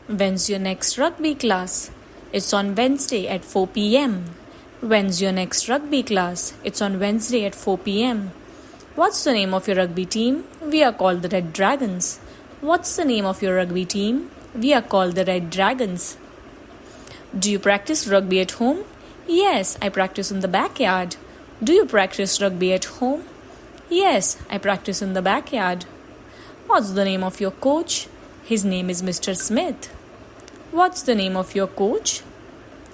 When's your next rugby class? It's on Wednesday at 4 p.m. When's your next rugby class? It's on Wednesday at 4 p.m. What's the name of your rugby team? We are called the Red Dragons. What's the name of your rugby team? We are called the Red Dragons. Do you practice rugby at home? Yes, I practice in the backyard. Do you practice rugby at home? Yes, I practice in the backyard. What's the name of your coach? His name is Mr. Smith. What's the name of your coach?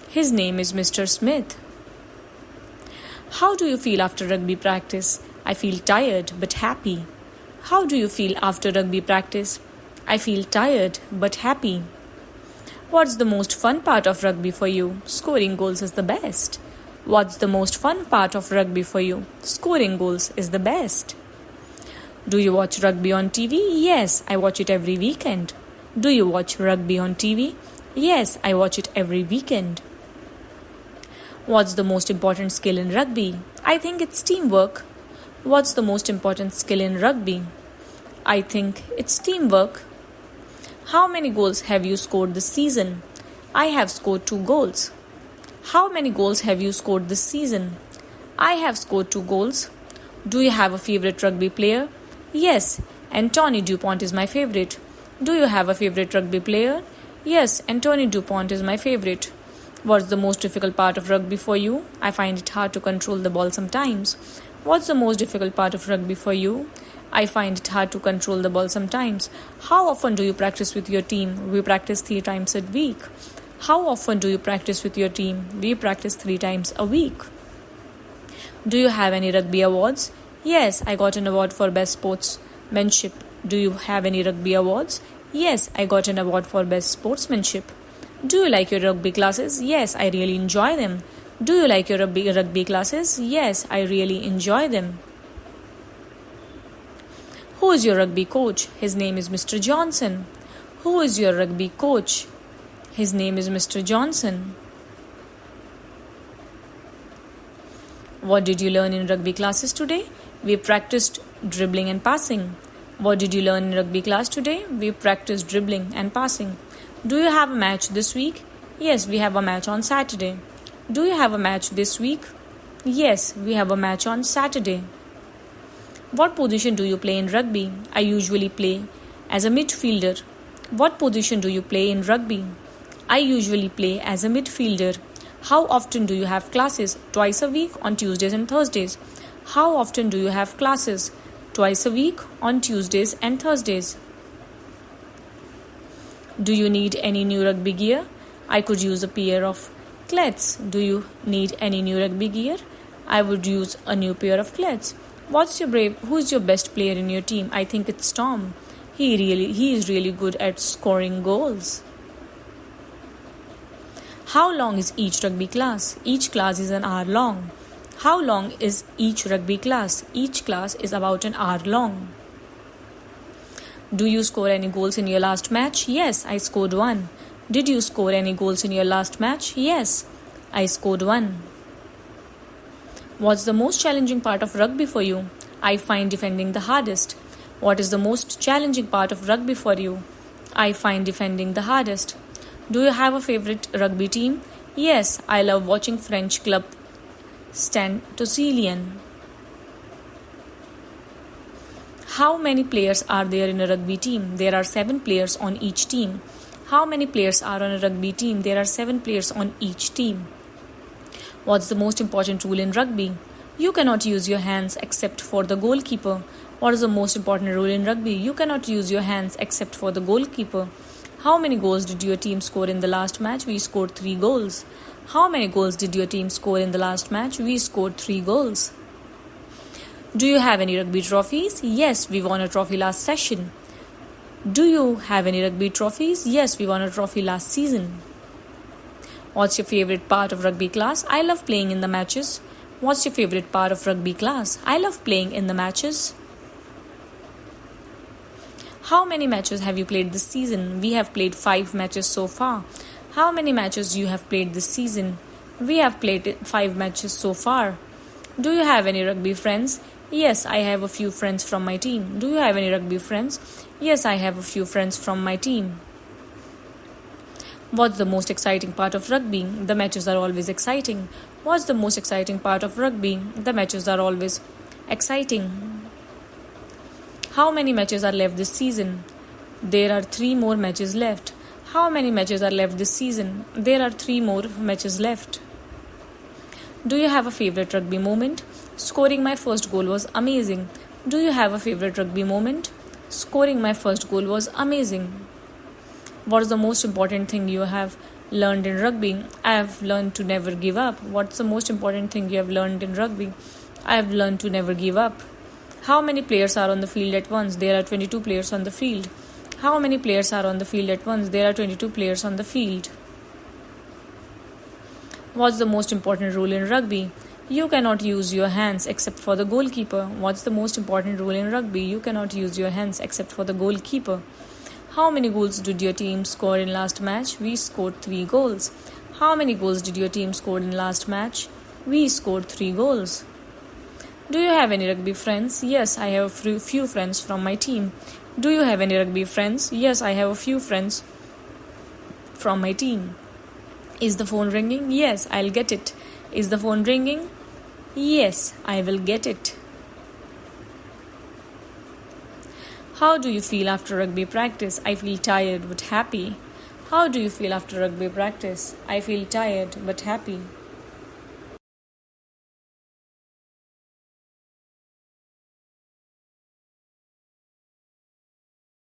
His name is Mr. Smith. How do you feel after rugby practice? I feel tired but happy. How do you feel after rugby practice? I feel tired but happy. What's the most fun part of rugby for you? Scoring goals is the best. What's the most fun part of rugby for you? Scoring goals is the best. Do you watch rugby on TV? Yes, I watch it every weekend. Do you watch rugby on TV? Yes, I watch it every weekend. What's the most important skill in rugby? I think it's teamwork. What's the most important skill in rugby? I think it's teamwork. How many goals have you scored this season? I have scored 2 goals. How many goals have you scored this season? I have scored 2 goals. Do you have a favorite rugby player? Yes, Anthony Dupont is my favorite. Do you have a favorite rugby player? Yes, Anthony Dupont is my favorite. What's the most difficult part of rugby for you? I find it hard to control the ball sometimes. What's the most difficult part of rugby for you? I find it hard to control the ball sometimes. How often do you practice with your team? We practice 3 times a week. How often do you practice with your team? We practice 3 times a week. Do you have any rugby awards? Yes, I got an award for best sportsmanship. Do you have any rugby awards? Yes, I got an award for best sportsmanship. Do you like your rugby classes? Yes, I really enjoy them. Do you like your rugby classes? Yes, I really enjoy them. Who is your rugby coach? His name is Mr. Johnson. Who is your rugby coach? His name is Mr. Johnson. What did you learn in rugby classes today? We practiced dribbling and passing. What did you learn in rugby class today? We practiced dribbling and passing. Do you have a match this week? Yes, we have a match on Saturday. Do you have a match this week? Yes, we have a match on Saturday. What position do you play in rugby? I usually play as a midfielder. What position do you play in rugby? I usually play as a midfielder. How often do you have classes? Twice a week on Tuesdays and Thursdays. How often do you have classes? Twice a week on Tuesdays and Thursdays. Do you need any new rugby gear? I could use a pair of cleats. Do you need any new rugby gear? I would use a new pair of cleats. Who's your best player in your team? I think it's Tom. He is really good at scoring goals. How long is each rugby class? Each class is an hour long. How long is each rugby class? Each class is about an hour long. Do you score any goals in your last match? Yes, I scored 1. Did you score any goals in your last match? Yes, I scored 1. What's the most challenging part of rugby for you? I find defending the hardest. What is the most challenging part of rugby for you? I find defending the hardest. Do you have a favorite rugby team? Yes, I love watching French club Stade Toulousain. How many players are there in a rugby team? There are 7 players on each team. How many players are on a rugby team? There are 7 players on each team. What's the most important rule in rugby? You cannot use your hands except for the goalkeeper. What is the most important rule in rugby? You cannot use your hands except for the goalkeeper. How many goals did your team score in the last match? We scored 3 goals. How many goals did your team score in the last match? We scored 3 goals. Do you have any rugby trophies? Yes, we won a trophy last session. Do you have any rugby trophies? Yes, we won a trophy last season. What's your favorite part of rugby class? I love playing in the matches. What's your favorite part of rugby class? I love playing in the matches. How many matches have you played this season? We have played 5 matches so far. How many matches you have played this season? We have played 5 matches so far. Do you have any rugby friends? Yes, I have a few friends from my team. Do you have any rugby friends? Yes, I have a few friends from my team. What's the most exciting part of rugby? The matches are always exciting. What's the most exciting part of rugby? The matches are always exciting. How many matches are left this season? There are 3 more matches left. How many matches are left this season? There are 3 more matches left. Do you have a favorite rugby moment? Scoring my first goal was amazing. Do you have a favorite rugby moment? Scoring my first goal was amazing. What is the most important thing you have learned in rugby? I have learned to never give up. What's the most important thing you have learned in rugby? I have learned to never give up. How many players are on the field at once? There are 22 players on the field. How many players are on the field at once? There are 22 players on the field. What's the most important rule in rugby? You cannot use your hands except for the goalkeeper. What's the most important rule in rugby? You cannot use your hands except for the goalkeeper. How many goals did your team score in last match? We scored 3 goals. How many goals did your team score in last match? We scored 3 goals. Do you have any rugby friends? Yes, I have a few friends from my team. Do you have any rugby friends? Yes, I have a few friends from my team. Is the phone ringing? Yes, I'll get it. Is the phone ringing? Yes, I will get it. How do you feel after rugby practice? I feel tired but happy. How do you feel after rugby practice? I feel tired but happy.